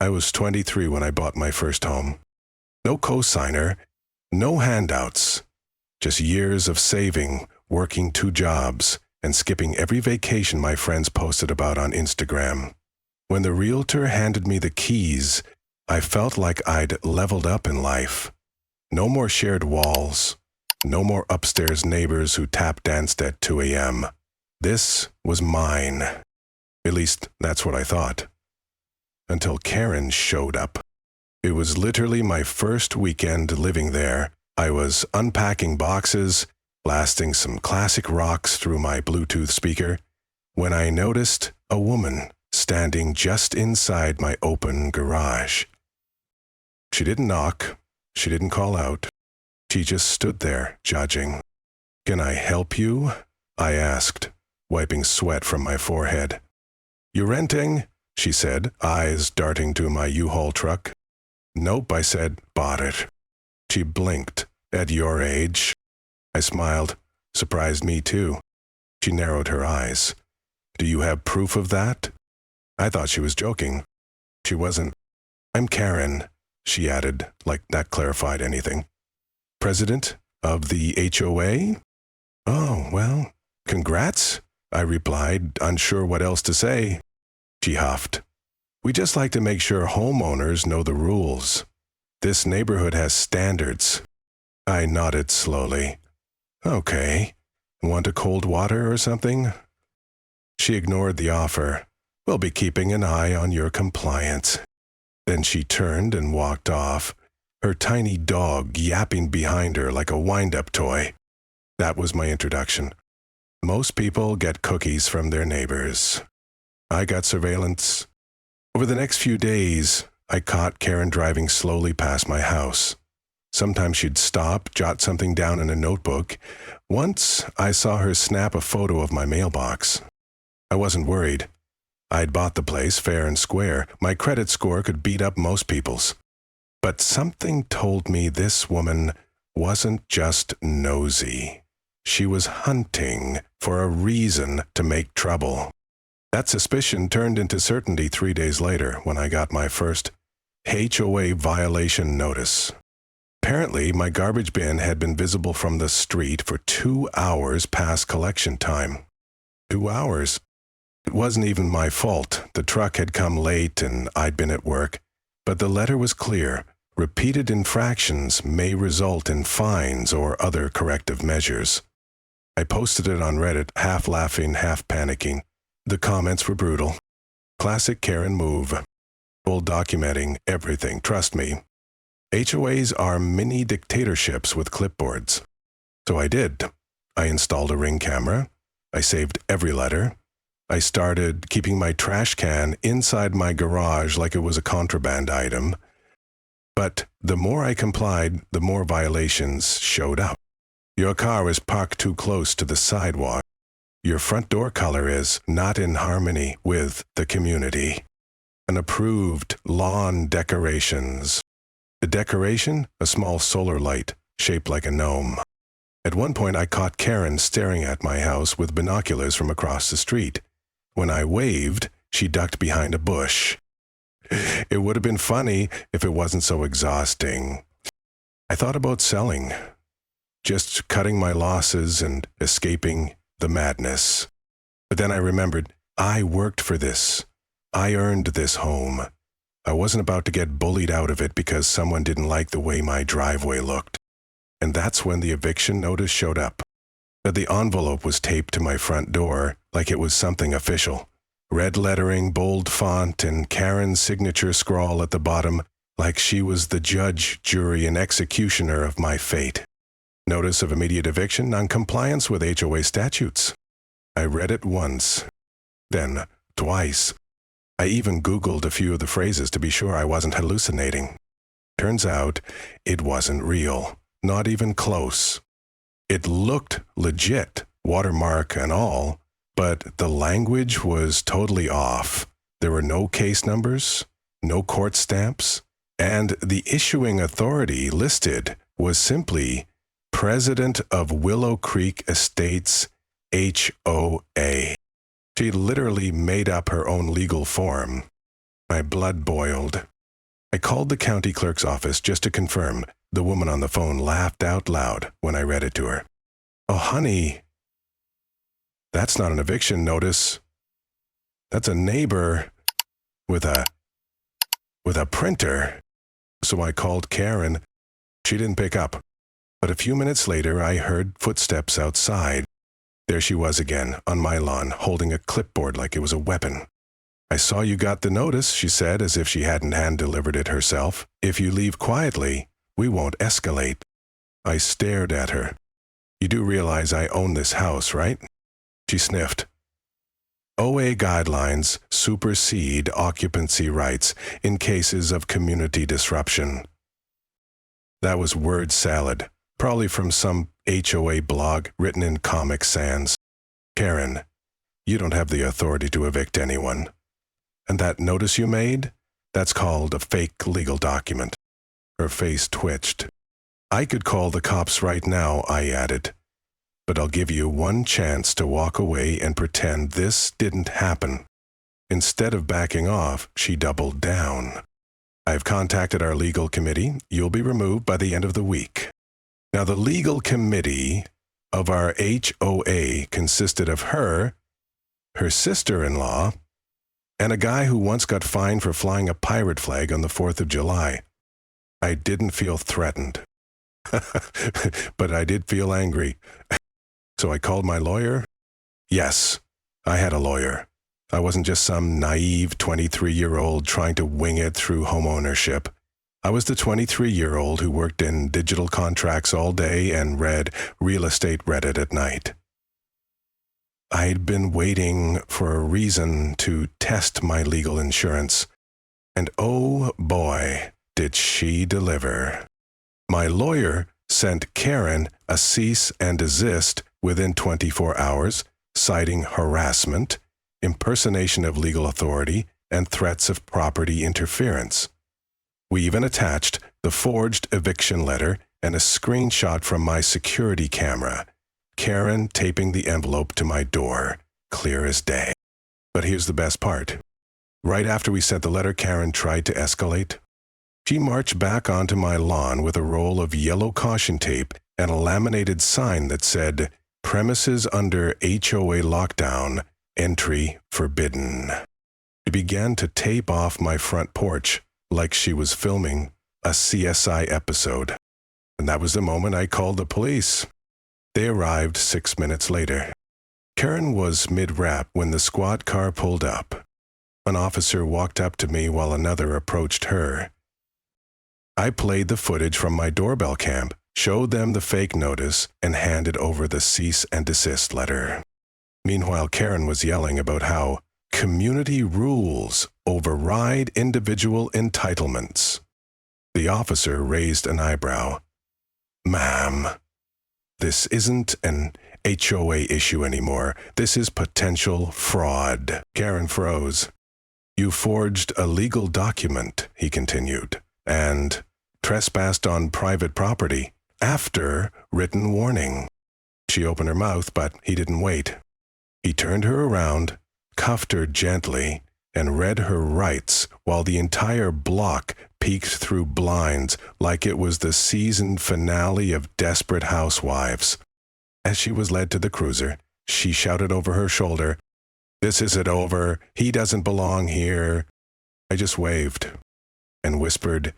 I was 23 when I bought my first home. No cosigner, no handouts, just years of saving, working 2 jobs, and skipping every vacation my friends posted about on Instagram. When the realtor handed me the keys, I felt like I'd leveled up in life. No more shared walls, no more upstairs neighbors who tap danced at 2 a.m. This was mine. At least, that's what I thought. Until Karen showed up. It was literally my first weekend living there. I was unpacking boxes, blasting some classic rocks through my Bluetooth speaker, when I noticed a woman standing just inside my open garage. She didn't knock. She didn't call out. She just stood there, judging. "Can I help you?" I asked, wiping sweat from my forehead. "You renting?" she said, eyes darting to my U-Haul truck. "Nope," I said, "bought it." She blinked. "At your age?" I smiled. Surprised me too. She narrowed her eyes. "Do you have proof of that?" I thought she was joking. She wasn't. "I'm Karen," she added, like that clarified anything. "President of the HOA? "Oh, well, congrats," I replied, unsure what else to say. She huffed. "We just like to make sure homeowners know the rules. This neighborhood has standards." I nodded slowly. "Okay. Want a cold water or something?" She ignored the offer. "We'll be keeping an eye on your compliance." Then she turned and walked off, her tiny dog yapping behind her like a wind-up toy. That was my introduction. Most people get cookies from their neighbors. I got surveillance. Over the next few days, I caught Karen driving slowly past my house. Sometimes she'd stop, jot something down in a notebook. Once, I saw her snap a photo of my mailbox. I wasn't worried. I'd bought the place fair and square. My credit score could beat up most people's. But something told me this woman wasn't just nosy. She was hunting for a reason to make trouble. That suspicion turned into certainty 3 days later when I got my first HOA violation notice. Apparently, my garbage bin had been visible from the street for 2 hours past collection time. 2 hours. It wasn't even my fault. The truck had come late and I'd been at work. But the letter was clear. Repeated infractions may result in fines or other corrective measures. I posted it on Reddit, half laughing, half panicking. The comments were brutal. Classic Karen move. Full documenting everything, trust me. HOAs are mini dictatorships with clipboards. So I did. I installed a Ring camera. I saved every letter. I started keeping my trash can inside my garage like it was a contraband item. But the more I complied, the more violations showed up. Your car is parked too close to the sidewalk. Your front door color is not in harmony with the community. Unapproved lawn decorations. The decoration? A small solar light, shaped like a gnome. At one point, I caught Karen staring at my house with binoculars from across the street. When I waved, she ducked behind a bush. It would have been funny if it wasn't so exhausting. I thought about selling, just cutting my losses and escaping the madness. But then I remembered, I worked for this. I earned this home. I wasn't about to get bullied out of it because someone didn't like the way my driveway looked. And that's when the eviction notice showed up. But the envelope was taped to my front door like it was something official. Red lettering, bold font, and Karen's signature scrawl at the bottom like she was the judge, jury, and executioner of my fate. Notice of immediate eviction, non-compliance with HOA statutes. I read it once, then twice. I even Googled a few of the phrases to be sure I wasn't hallucinating. Turns out, it wasn't real, not even close. It looked legit, watermark and all, but the language was totally off. There were no case numbers, no court stamps, and the issuing authority listed was simply President of Willow Creek Estates, HOA. She literally made up her own legal form. My blood boiled. I called the county clerk's office just to confirm. The woman on the phone laughed out loud when I read it to her. "Oh, honey, that's not an eviction notice. That's a neighbor with a printer." So I called Karen. She didn't pick up. But a few minutes later, I heard footsteps outside. There she was again, on my lawn, holding a clipboard like it was a weapon. "I saw you got the notice," she said, as if she hadn't hand-delivered it herself. "If you leave quietly, we won't escalate." I stared at her. "You do realize I own this house, right?" She sniffed. "OA guidelines supersede occupancy rights in cases of community disruption." That was word salad, probably from some HOA blog written in Comic Sans. "Karen, you don't have the authority to evict anyone. And that notice you made? That's called a fake legal document." Her face twitched. "I could call the cops right now," I added. "But I'll give you one chance to walk away and pretend this didn't happen." Instead of backing off, she doubled down. "I've contacted our legal committee. You'll be removed by the end of the week." Now, the legal committee of our HOA consisted of her sister-in-law, and a guy who once got fined for flying a pirate flag on the 4th of July. I didn't feel threatened, but I did feel angry. So I called my lawyer. Yes, I had a lawyer. I wasn't just some naive 23-year-old trying to wing it through homeownership. I was the 23-year-old who worked in digital contracts all day and read real estate Reddit at night. I'd been waiting for a reason to test my legal insurance, and oh boy, did she deliver. My lawyer sent Karen a cease and desist within 24 hours, citing harassment, impersonation of legal authority, and threats of property interference. We even attached the forged eviction letter and a screenshot from my security camera, Karen taping the envelope to my door, clear as day. But here's the best part. Right after we sent the letter, Karen tried to escalate. She marched back onto my lawn with a roll of yellow caution tape and a laminated sign that said, "Premises under HOA lockdown, entry forbidden." She began to tape off my front porch like she was filming a CSI episode. And that was the moment I called the police. They arrived 6 minutes later. Karen was mid-rap when the squad car pulled up. An officer walked up to me while another approached her. I played the footage from my doorbell cam, showed them the fake notice, and handed over the cease and desist letter. Meanwhile, Karen was yelling about how community rules override individual entitlements. The officer raised an eyebrow. "Ma'am, this isn't an HOA issue anymore. This is potential fraud." Karen froze. "You forged a legal document," he continued, "and trespassed on private property after written warning." She opened her mouth, but he didn't wait. He turned her around, cuffed her gently, and read her rights while the entire block peeked through blinds like it was the season finale of Desperate Housewives. As she was led to the cruiser, she shouted over her shoulder, "This isn't over. He doesn't belong here." I just waved and whispered,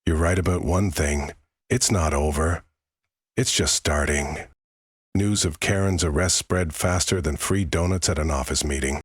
"You're right about one thing. It's not over. It's just starting." News of Karen's arrest spread faster than free donuts at an office meeting.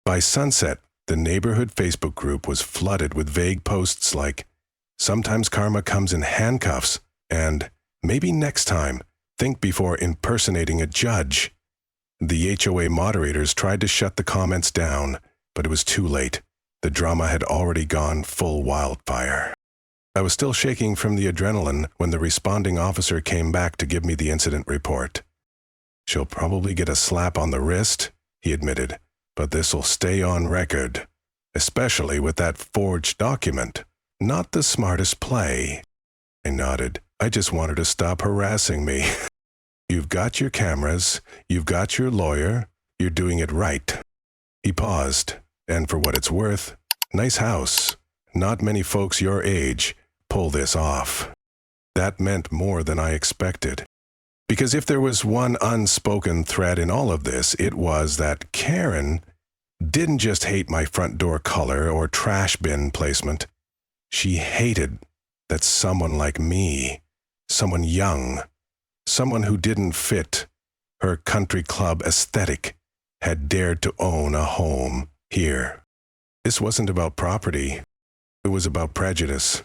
By sunset, the neighborhood Facebook group was flooded with vague posts like, "Sometimes karma comes in handcuffs," and "Maybe next time, think before impersonating a judge." The HOA moderators tried to shut the comments down, but it was too late. The drama had already gone full wildfire. I was still shaking from the adrenaline when the responding officer came back to give me the incident report. "She'll probably get a slap on the wrist," he admitted, "but this'll stay on record, especially with that forged document. Not the smartest play." I nodded. "I just want her to stop harassing me." "You've got your cameras, you've got your lawyer, you're doing it right." He paused, and for what it's worth, Nice house. Not many folks your age pull this off. That meant more than I expected. Because if there was one unspoken thread in all of this, it was that Karen didn't just hate my front door color or trash bin placement. She hated that someone like me, someone young, someone who didn't fit her country club aesthetic, had dared to own a home here. This wasn't about property. It was about prejudice.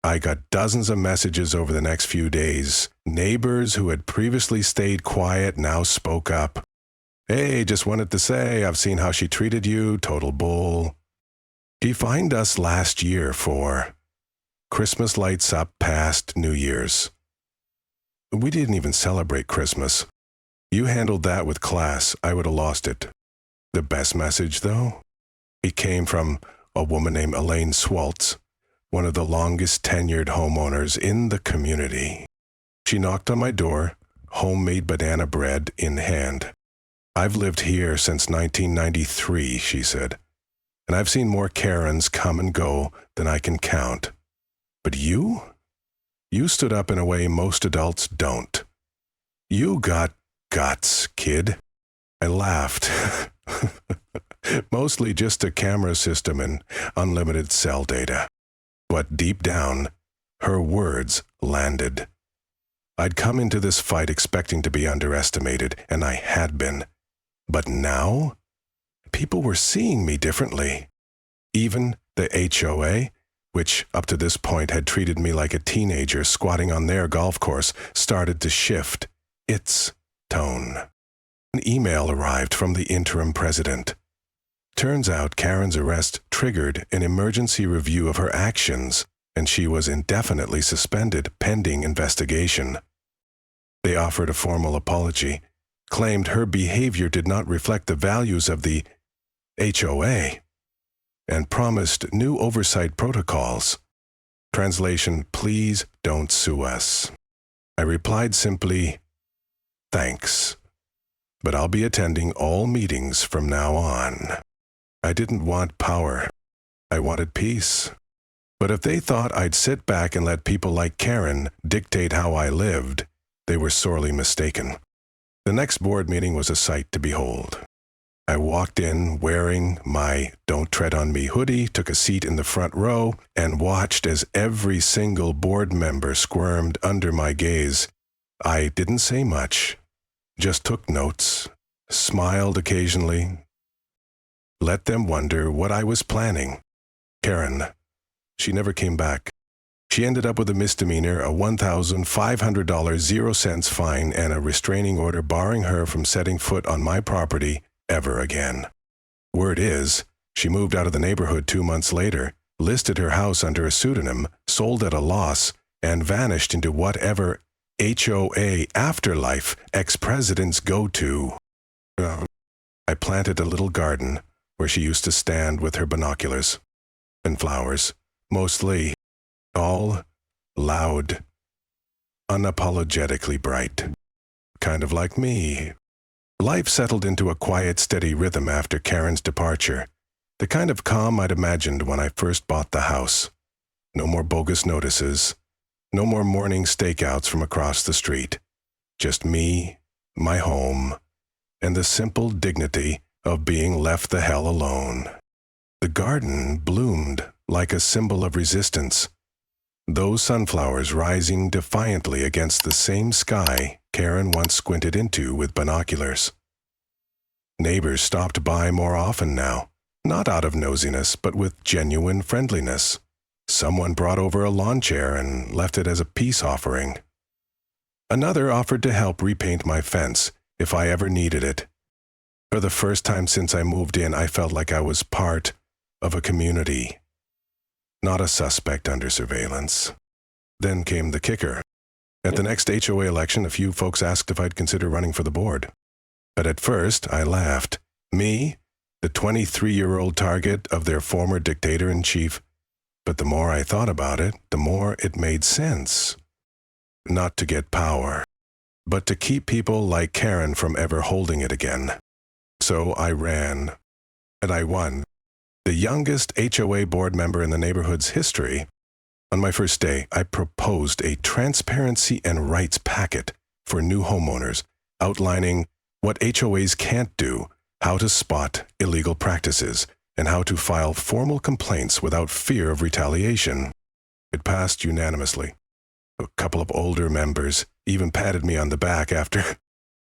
I got dozens of messages over the next few days. Neighbors who had previously stayed quiet now spoke up. Hey, just wanted to say, I've seen how she treated you, total bull. She fined us last year for Christmas lights up past New Year's. We didn't even celebrate Christmas. You handled that with class. I would have lost it. The best message, though? It came from a woman named Elaine Swaltz, one of the longest tenured homeowners in the community. She knocked on my door, homemade banana bread in hand. I've lived here since 1993, she said, and I've seen more Karens come and go than I can count. But you? You stood up in a way most adults don't. You got guts, kid. I laughed. Mostly just a camera system and unlimited cell data. But deep down, her words landed. I'd come into this fight expecting to be underestimated, and I had been. But now, people were seeing me differently. Even the HOA, which up to this point had treated me like a teenager squatting on their golf course, started to shift its tone. An email arrived from the interim president. Turns out Karen's arrest triggered an emergency review of her actions, and she was indefinitely suspended pending investigation. They offered a formal apology, claimed her behavior did not reflect the values of the HOA, and promised new oversight protocols. Translation, please don't sue us. I replied simply, thanks, but I'll be attending all meetings from now on. I didn't want power. I wanted peace. But if they thought I'd sit back and let people like Karen dictate how I lived, they were sorely mistaken. The next board meeting was a sight to behold. I walked in wearing my Don't Tread on Me hoodie, took a seat in the front row, and watched as every single board member squirmed under my gaze. I didn't say much, just took notes, smiled occasionally, let them wonder what I was planning. Karen, she never came back. She ended up with a misdemeanor, a $1,500 0 fine, and a restraining order barring her from setting foot on my property ever again. Word is, she moved out of the neighborhood 2 months later, listed her house under a pseudonym, sold at a loss, and vanished into whatever HOA afterlife ex-presidents go to. I planted a little garden where she used to stand with her binoculars and flowers, mostly all loud, unapologetically bright, kind of like me. Life settled into a quiet, steady rhythm after Karen's departure, the kind of calm I'd imagined when I first bought the house. No more bogus notices, no more morning stakeouts from across the street. Just me, my home, and the simple dignity of being left the hell alone. The garden bloomed like a symbol of resistance, those sunflowers rising defiantly against the same sky Karen once squinted into with binoculars. Neighbors stopped by more often now, not out of nosiness, but with genuine friendliness. Someone brought over a lawn chair and left it as a peace offering. Another offered to help repaint my fence if I ever needed it. For the first time since I moved in, I felt like I was part of a community, not a suspect under surveillance. Then came the kicker. At the next HOA election, a few folks asked if I'd consider running for the board. But at first, I laughed. Me, the 23-year-old target of their former dictator-in-chief. But the more I thought about it, the more it made sense. Not to get power, but to keep people like Karen from ever holding it again. So I ran, and I won. the youngest HOA board member in the neighborhood's history. On my first day, I proposed a transparency and rights packet for new homeowners, outlining what HOAs can't do, how to spot illegal practices, and how to file formal complaints without fear of retaliation. It passed unanimously. A couple of older members even patted me on the back after.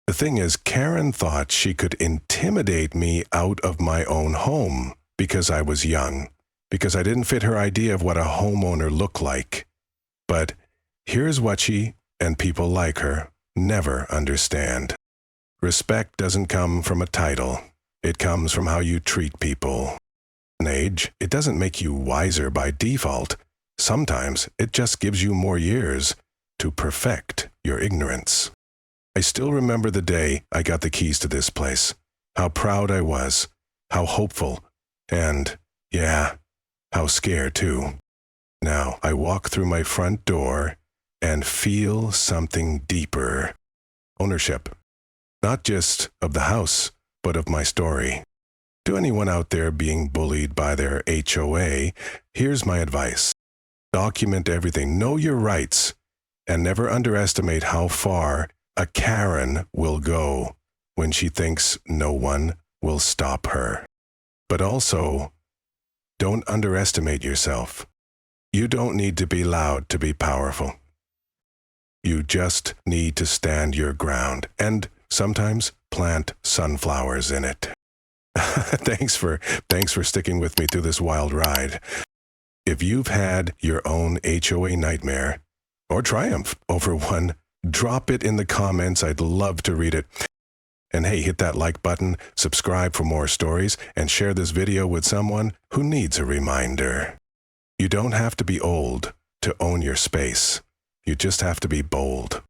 The thing is, Karen thought she could intimidate me out of my own home because I was young, because I didn't fit her idea of what a homeowner looked like. But here's what she, and people like her, never understand. Respect doesn't come from a title. It comes from how you treat people. In age, it doesn't make you wiser by default. Sometimes it just gives you more years to perfect your ignorance. I still remember the day I got the keys to this place. How proud I was, how hopeful, and, yeah, how scared too. Now I walk through my front door and feel something deeper. Ownership. Not just of the house, but of my story. To anyone out there being bullied by their HOA, here's my advice. Document everything, know your rights, and never underestimate how far a Karen will go when she thinks no one will stop her. But also, don't underestimate yourself. You don't need to be loud to be powerful. You just need to stand your ground and sometimes plant sunflowers in it. Thanks for sticking with me through this wild ride. If you've had your own HOA nightmare or triumph over one, drop it in the comments. I'd love to read it. And hey, hit that like button, subscribe for more stories, and share this video with someone who needs a reminder. You don't have to be old to own your space. You just have to be bold.